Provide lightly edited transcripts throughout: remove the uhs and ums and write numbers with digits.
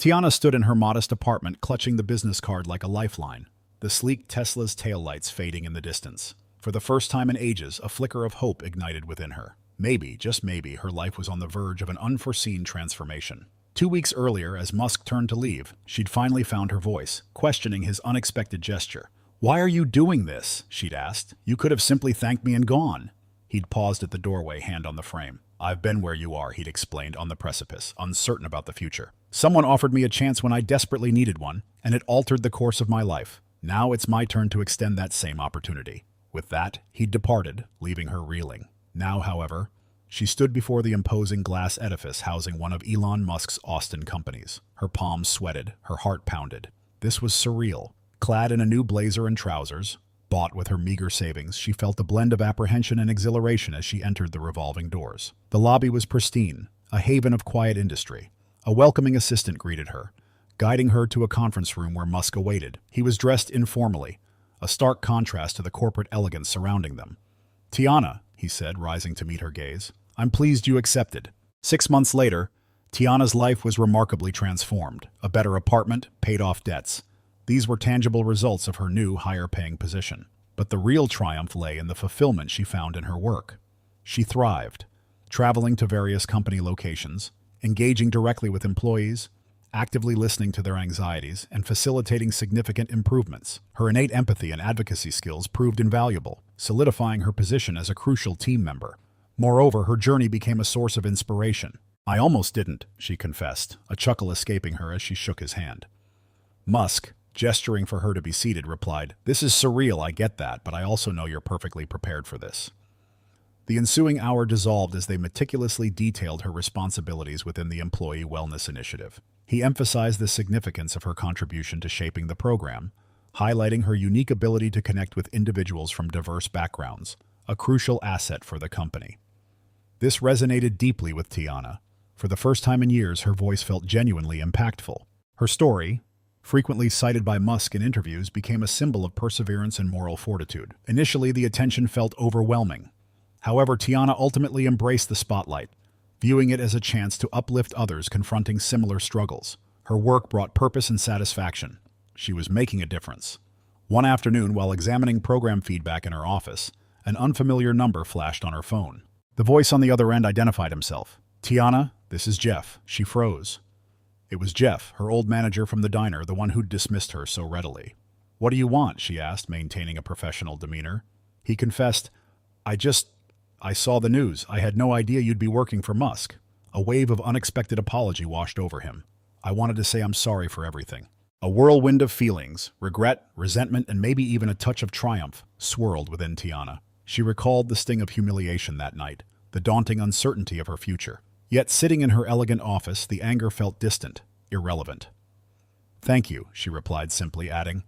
Tiana stood in her modest apartment, clutching the business card like a lifeline, the sleek Tesla's taillights fading in the distance. For the first time in ages, a flicker of hope ignited within her. Maybe, just maybe, her life was on the verge of an unforeseen transformation. 2 weeks earlier, as Musk turned to leave, she'd finally found her voice, questioning his unexpected gesture. "Why are you doing this?" she'd asked. "You could have simply thanked me and gone." He'd paused at the doorway, hand on the frame. "I've been where you are," he'd explained, on the precipice, uncertain about the future. "Someone offered me a chance when I desperately needed one, and it altered the course of my life. Now it's my turn to extend that same opportunity." With that, he'd departed, leaving her reeling. Now, however, she stood before the imposing glass edifice housing one of Elon Musk's Austin companies. Her palms sweated, her heart pounded. This was surreal. Clad in a new blazer and trousers, bought with her meager savings, she felt a blend of apprehension and exhilaration as she entered the revolving doors. The lobby was pristine, a haven of quiet industry. A welcoming assistant greeted her, guiding her to a conference room where Musk awaited. He was dressed informally, a stark contrast to the corporate elegance surrounding them. "Tiana," he said, rising to meet her gaze, "I'm pleased you accepted." 6 months later, Tiana's life was remarkably transformed. A better apartment, paid off debts. These were tangible results of her new, higher-paying position. But the real triumph lay in the fulfillment she found in her work. She thrived, traveling to various company locations, engaging directly with employees, actively listening to their anxieties, and facilitating significant improvements. Her innate empathy and advocacy skills proved invaluable, solidifying her position as a crucial team member. Moreover, her journey became a source of inspiration. "I almost didn't," she confessed, a chuckle escaping her as she shook his hand. Musk, gesturing for her to be seated, replied, "This is surreal, I get that, but I also know you're perfectly prepared for this." The ensuing hour dissolved as they meticulously detailed her responsibilities within the Employee Wellness Initiative. He emphasized the significance of her contribution to shaping the program, highlighting her unique ability to connect with individuals from diverse backgrounds, a crucial asset for the company. This resonated deeply with Tiana. For the first time in years, her voice felt genuinely impactful. Her story, frequently cited by Musk in interviews, became a symbol of perseverance and moral fortitude. Initially, the attention felt overwhelming. However, Tiana ultimately embraced the spotlight, viewing it as a chance to uplift others confronting similar struggles. Her work brought purpose and satisfaction. She was making a difference. One afternoon, while examining program feedback in her office, an unfamiliar number flashed on her phone. The voice on the other end identified himself. "Tiana, this is Jeff." She froze. It was Jeff, her old manager from the diner, the one who'd dismissed her so readily. "What do you want?" she asked, maintaining a professional demeanor. He confessed, I saw the news. I had no idea you'd be working for Musk." A wave of unexpected apology washed over him. "I wanted to say I'm sorry for everything." A whirlwind of feelings, regret, resentment, and maybe even a touch of triumph, swirled within Tiana. She recalled the sting of humiliation that night, the daunting uncertainty of her future. Yet sitting in her elegant office, the anger felt distant, irrelevant. "Thank you," she replied simply, adding,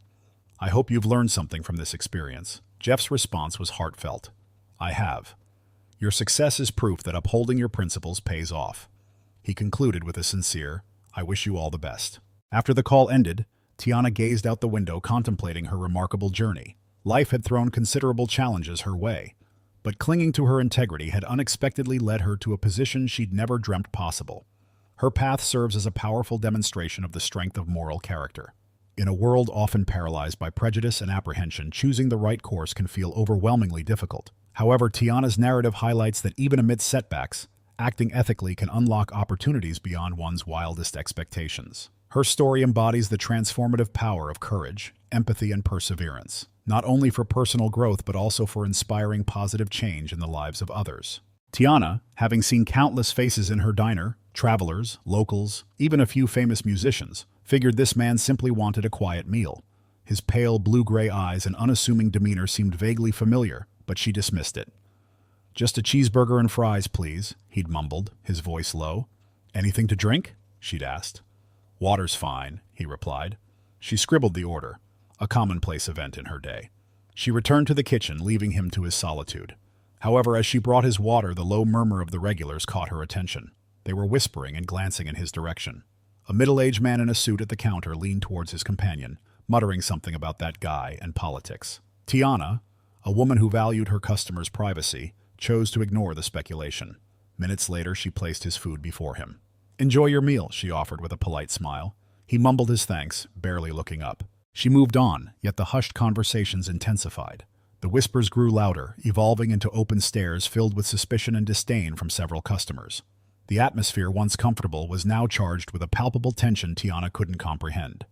"I hope you've learned something from this experience." Jeff's response was heartfelt. "I have. Your success is proof that upholding your principles pays off." He concluded with a sincere, "I wish you all the best." After the call ended, Tiana gazed out the window, contemplating her remarkable journey. Life had thrown considerable challenges her way, but clinging to her integrity had unexpectedly led her to a position she'd never dreamt possible. Her path serves as a powerful demonstration of the strength of moral character. In a world often paralyzed by prejudice and apprehension, choosing the right course can feel overwhelmingly difficult. However, Tiana's narrative highlights that even amidst setbacks, acting ethically can unlock opportunities beyond one's wildest expectations. Her story embodies the transformative power of courage, empathy, and perseverance, not only for personal growth but also for inspiring positive change in the lives of others. Tiana, having seen countless faces in her diner, travelers, locals, even a few famous musicians, figured this man simply wanted a quiet meal. His pale blue-gray eyes and unassuming demeanor seemed vaguely familiar, but she dismissed it. "Just a cheeseburger and fries, please," he'd mumbled, his voice low. "Anything to drink?" she'd asked. "Water's fine," he replied. She scribbled the order, a commonplace event in her day. She returned to the kitchen, leaving him to his solitude. However, as she brought his water, the low murmur of the regulars caught her attention. They were whispering and glancing in his direction. A middle-aged man in a suit at the counter leaned towards his companion, muttering something about that guy and politics. Tiana, a woman who valued her customers' privacy, chose to ignore the speculation. Minutes later, she placed his food before him. "Enjoy your meal," she offered with a polite smile. He mumbled his thanks, barely looking up. She moved on, yet the hushed conversations intensified. The whispers grew louder, evolving into open stares filled with suspicion and disdain from several customers. The atmosphere, once comfortable, was now charged with a palpable tension Tiana couldn't comprehend.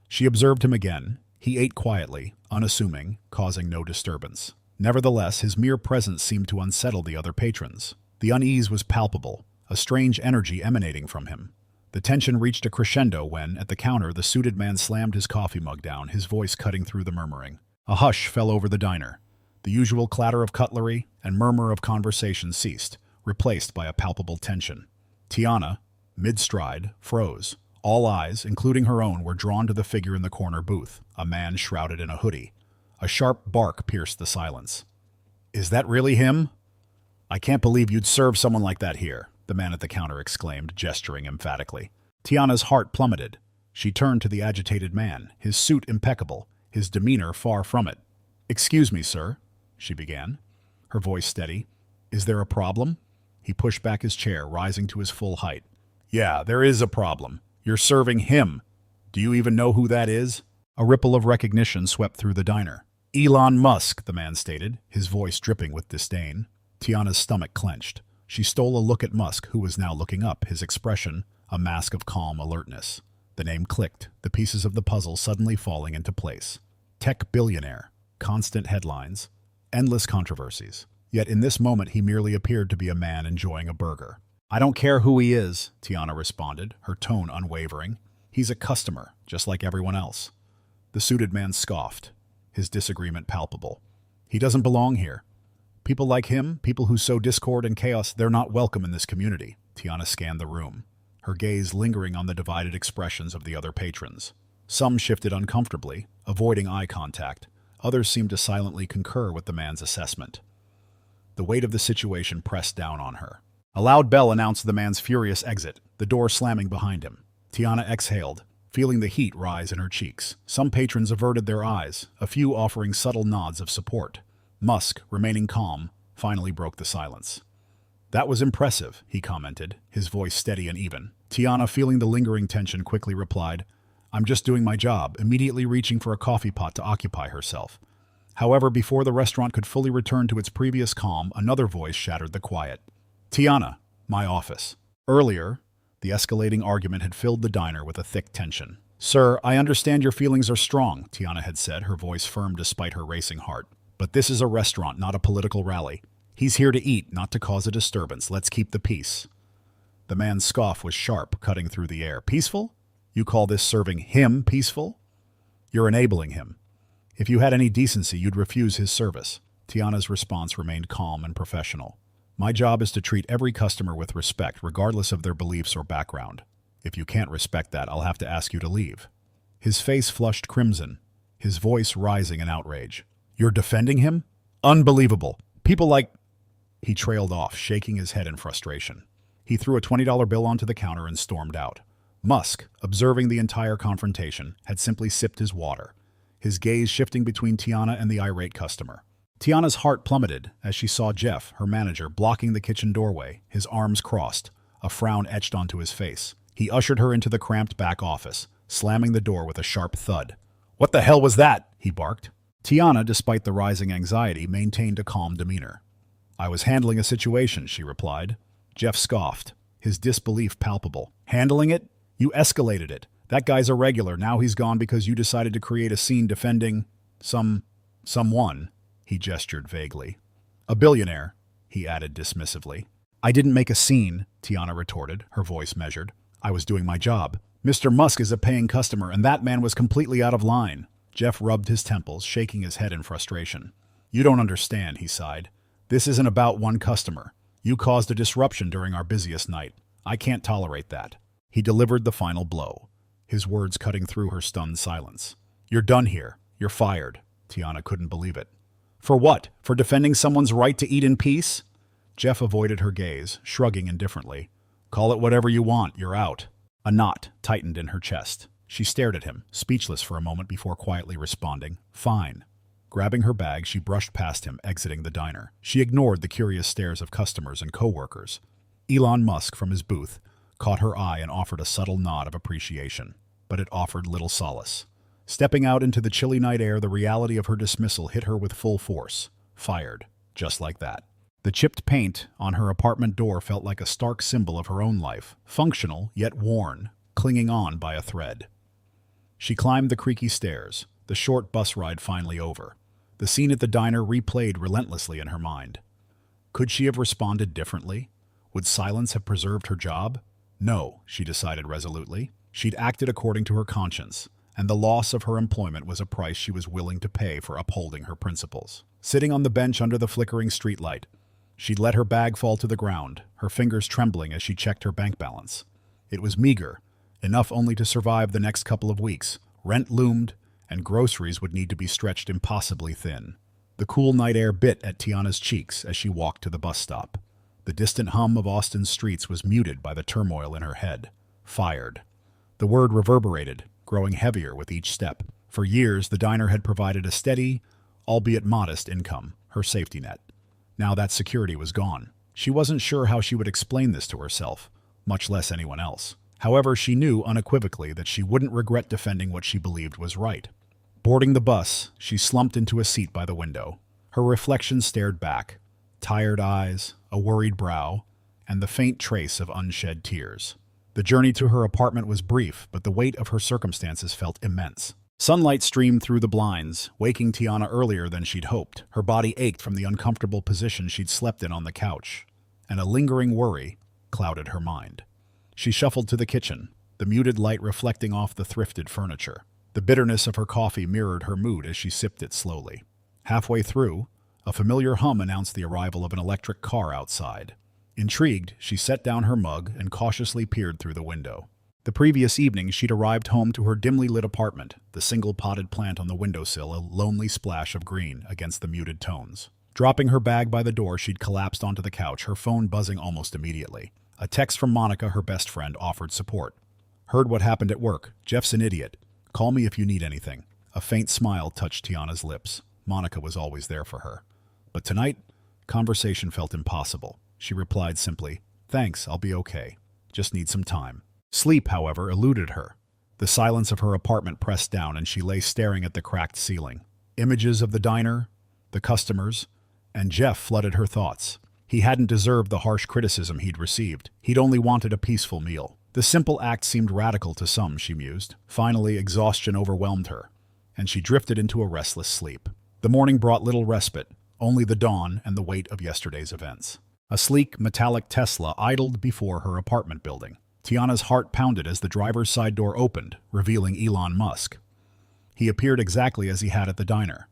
She observed him again. He ate quietly, unassuming, causing no disturbance. Nevertheless, his mere presence seemed to unsettle the other patrons. The unease was palpable, a strange energy emanating from him. The tension reached a crescendo when, at the counter, the suited man slammed his coffee mug down, his voice cutting through the murmuring. A hush fell over the diner. The usual clatter of cutlery and murmur of conversation ceased, replaced by a palpable tension. Tiana, mid-stride, froze. All eyes, including her own, were drawn to the figure in the corner booth, a man shrouded in a hoodie. A sharp bark pierced the silence. "Is that really him?" "I can't believe you'd serve someone like that here," the man at the counter exclaimed, gesturing emphatically. Tiana's heart plummeted. She turned to the agitated man, his suit impeccable, his demeanor far from it. "Excuse me, sir," she began, her voice steady. "Is there a problem?" He pushed back his chair, rising to his full height. "Yeah, there is a problem. You're serving him. Do you even know who that is?" A ripple of recognition swept through the diner. "Elon Musk," the man stated, his voice dripping with disdain. Tiana's stomach clenched. She stole a look at Musk, who was now looking up, his expression a mask of calm alertness. The name clicked, the pieces of the puzzle suddenly falling into place. Tech billionaire, constant headlines, endless controversies. Yet in this moment he merely appeared to be a man enjoying a burger. "I don't care who he is," Tiana responded, her tone unwavering. "He's a customer, just like everyone else." The suited man scoffed, his disagreement palpable. "He doesn't belong here. People like him, people who sow discord and chaos, they're not welcome in this community." Tiana scanned the room, her gaze lingering on the divided expressions of the other patrons. Some shifted uncomfortably, avoiding eye contact. Others seemed to silently concur with the man's assessment. The weight of the situation pressed down on her. A loud bell announced the man's furious exit, the door slamming behind him. Tiana exhaled, feeling the heat rise in her cheeks. Some patrons averted their eyes, a few offering subtle nods of support. Musk, remaining calm, finally broke the silence. "That was impressive," he commented, his voice steady and even. Tiana, feeling the lingering tension, quickly replied, "I'm just doing my job," immediately reaching for a coffee pot to occupy herself. However, before the restaurant could fully return to its previous calm, another voice shattered the quiet. "Tiana, my office." Earlier, the escalating argument had filled the diner with a thick tension. "Sir, I understand your feelings are strong," Tiana had said, her voice firm despite her racing heart. "But this is a restaurant, not a political rally. He's here to eat, not to cause a disturbance. Let's keep the peace." The man's scoff was sharp, cutting through the air. "Peaceful? You call this serving him peaceful? You're enabling him. If you had any decency, you'd refuse his service." Tiana's response remained calm and professional. "My job is to treat every customer with respect, regardless of their beliefs or background. If you can't respect that, I'll have to ask you to leave." His face flushed crimson, his voice rising in outrage. "You're defending him? Unbelievable. People like—" He trailed off, shaking his head in frustration. He threw a $20 bill onto the counter and stormed out. Musk, observing the entire confrontation, had simply sipped his water, his gaze shifting between Tiana and the irate customer. Tiana's heart plummeted as she saw Jeff, her manager, blocking the kitchen doorway, his arms crossed, a frown etched onto his face. He ushered her into the cramped back office, slamming the door with a sharp thud. "What the hell was that?" he barked. Tiana, despite the rising anxiety, maintained a calm demeanor. "I was handling a situation," she replied. Jeff scoffed, his disbelief palpable. "Handling it? You escalated it. That guy's a regular. Now he's gone because you decided to create a scene defending someone." He gestured vaguely. "A billionaire," he added dismissively. "I didn't make a scene," Tiana retorted, her voice measured. "I was doing my job. Mr. Musk is a paying customer, and that man was completely out of line." Jeff rubbed his temples, shaking his head in frustration. "You don't understand," he sighed. "This isn't about one customer. You caused a disruption during our busiest night. I can't tolerate that." He delivered the final blow, his words cutting through her stunned silence. "You're done here. You're fired." Tiana couldn't believe it. "For what? For defending someone's right to eat in peace?" Jeff avoided her gaze, shrugging indifferently. "Call it whatever you want. You're out." A knot tightened in her chest. She stared at him, speechless for a moment before quietly responding, "Fine." Grabbing her bag, she brushed past him, exiting the diner. She ignored the curious stares of customers and co-workers. Elon Musk, from his booth, caught her eye and offered a subtle nod of appreciation. but it offered little solace. Stepping out into the chilly night air, the reality of her dismissal hit her with full force. Fired. Just like that. The chipped paint on her apartment door felt like a stark symbol of her own life, functional yet worn, clinging on by a thread. She climbed the creaky stairs, the short bus ride finally over. The scene at the diner replayed relentlessly in her mind. Could she have responded differently? Would silence have preserved her job? No, she decided resolutely. She'd acted according to her conscience, and the loss of her employment was a price she was willing to pay for upholding her principles. Sitting on the bench under the flickering streetlight, she'd let her bag fall to the ground, her fingers trembling as she checked her bank balance. It was meager, enough only to survive the next couple of weeks. Rent loomed, and groceries would need to be stretched impossibly thin. The cool night air bit at Tiana's cheeks as she walked to the bus stop. The distant hum of Austin's streets was muted by the turmoil in her head. Fired. The word reverberated, growing heavier with each step. For years, the diner had provided a steady, albeit modest income, her safety net. Now that security was gone. She wasn't sure how she would explain this to herself, much less anyone else. However, she knew unequivocally that she wouldn't regret defending what she believed was right. Boarding the bus, she slumped into a seat by the window. Her reflection stared back. Tired eyes, a worried brow, and the faint trace of unshed tears. The journey to her apartment was brief, but the weight of her circumstances felt immense. Sunlight streamed through the blinds, waking Tiana earlier than she'd hoped. Her body ached from the uncomfortable position she'd slept in on the couch, and a lingering worry clouded her mind. She shuffled to the kitchen, the muted light reflecting off the thrifted furniture. The bitterness of her coffee mirrored her mood as she sipped it slowly. Halfway through, a familiar hum announced the arrival of an electric car outside. Intrigued, she set down her mug and cautiously peered through the window. The previous evening, she'd arrived home to her dimly lit apartment, the single potted plant on the windowsill a lonely splash of green against the muted tones. Dropping her bag by the door, she'd collapsed onto the couch, her phone buzzing almost immediately. A text from Monica, her best friend, offered support. Heard what happened at work. Jeff's an idiot. Call me if you need anything. A faint smile touched Tiana's lips. Monica was always there for her. But tonight, conversation felt impossible. She replied simply, "Thanks, I'll be okay. Just need some time." Sleep, however, eluded her. The silence of her apartment pressed down and she lay staring at the cracked ceiling. Images of the diner, the customers, and Jeff flooded her thoughts. He hadn't deserved the harsh criticism he'd received. He'd only wanted a peaceful meal. The simple act seemed radical to some, she mused. Finally, exhaustion overwhelmed her, and she drifted into a restless sleep. The morning brought little respite, only the dawn and the weight of yesterday's events. A sleek, metallic Tesla idled before her apartment building. Tiana's heart pounded as the driver's side door opened, revealing Elon Musk. He appeared exactly as he had at the diner.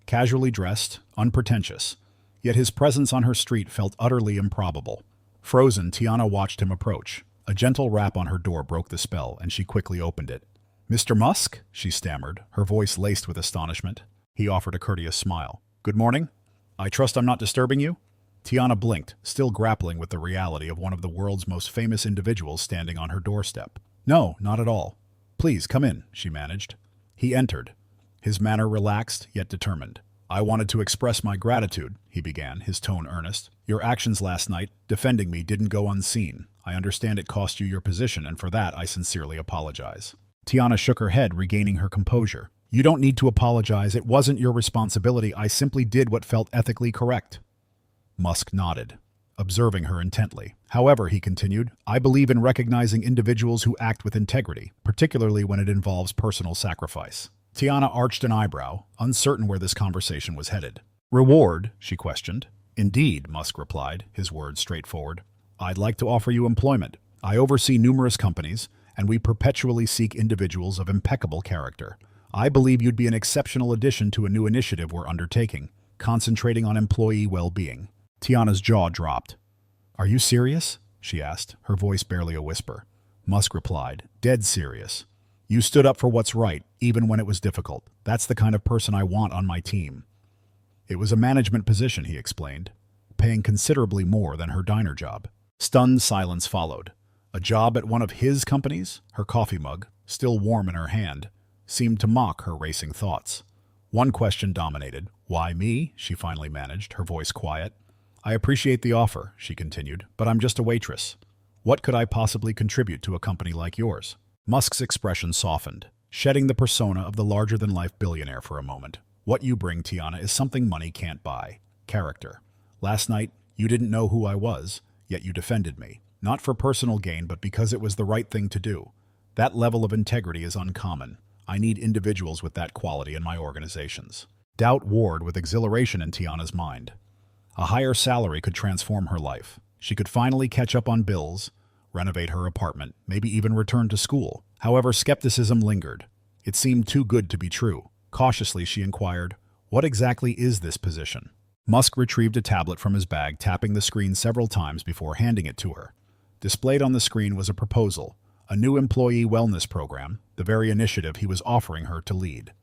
Casually dressed, unpretentious, yet his presence on her street felt utterly improbable. Frozen, Tiana watched him approach. A gentle rap on her door broke the spell, and she quickly opened it. "Mr. Musk?" she stammered, her voice laced with astonishment. He offered a courteous smile. "Good morning. I trust I'm not disturbing you?" Tiana blinked, still grappling with the reality of one of the world's most famous individuals standing on her doorstep. "No, not at all. Please, come in," she managed. He entered, his manner relaxed yet determined. "I wanted to express my gratitude," he began, his tone earnest. "Your actions last night, defending me, didn't go unseen. I understand it cost you your position, and for that I sincerely apologize." Tiana shook her head, regaining her composure. "You don't need to apologize. It wasn't your responsibility. I simply did what felt ethically correct." Musk nodded, observing her intently. "However," he continued, "I believe in recognizing individuals who act with integrity, particularly when it involves personal sacrifice." Tiana arched an eyebrow, uncertain where this conversation was headed. "Reward?" she questioned. "Indeed," Musk replied, his words straightforward. "I'd like to offer you employment. I oversee numerous companies, and we perpetually seek individuals of impeccable character. I believe you'd be an exceptional addition to a new initiative we're undertaking, concentrating on employee well-being." Tiana's jaw dropped. "Are you serious?" she asked, her voice barely a whisper. Musk replied, "Dead serious. You stood up for what's right, even when it was difficult. That's the kind of person I want on my team." It was a management position, he explained, paying considerably more than her diner job. Stunned silence followed. A job at one of his companies? Her coffee mug, still warm in her hand, seemed to mock her racing thoughts. One question dominated. "Why me?" she finally managed, her voice quiet. "I appreciate the offer," she continued, "but I'm just a waitress. What could I possibly contribute to a company like yours?" Musk's expression softened, shedding the persona of the larger-than-life billionaire for a moment. What you bring, Tiana, is something money can't buy. Character. Last night, you didn't know who I was, yet you defended me. Not for personal gain, but because it was the right thing to do. That level of integrity is uncommon. I need individuals with that quality in my organizations. Doubt warred with exhilaration in Tiana's mind. A higher salary could transform her life. She could finally catch up on bills, renovate her apartment, maybe even return to school. However, skepticism lingered. It seemed too good to be true. Cautiously, she inquired, "What exactly is this position?" Musk retrieved a tablet from his bag, tapping the screen several times before handing it to her. Displayed on the screen was a proposal, a new employee wellness program, the very initiative he was offering her to lead.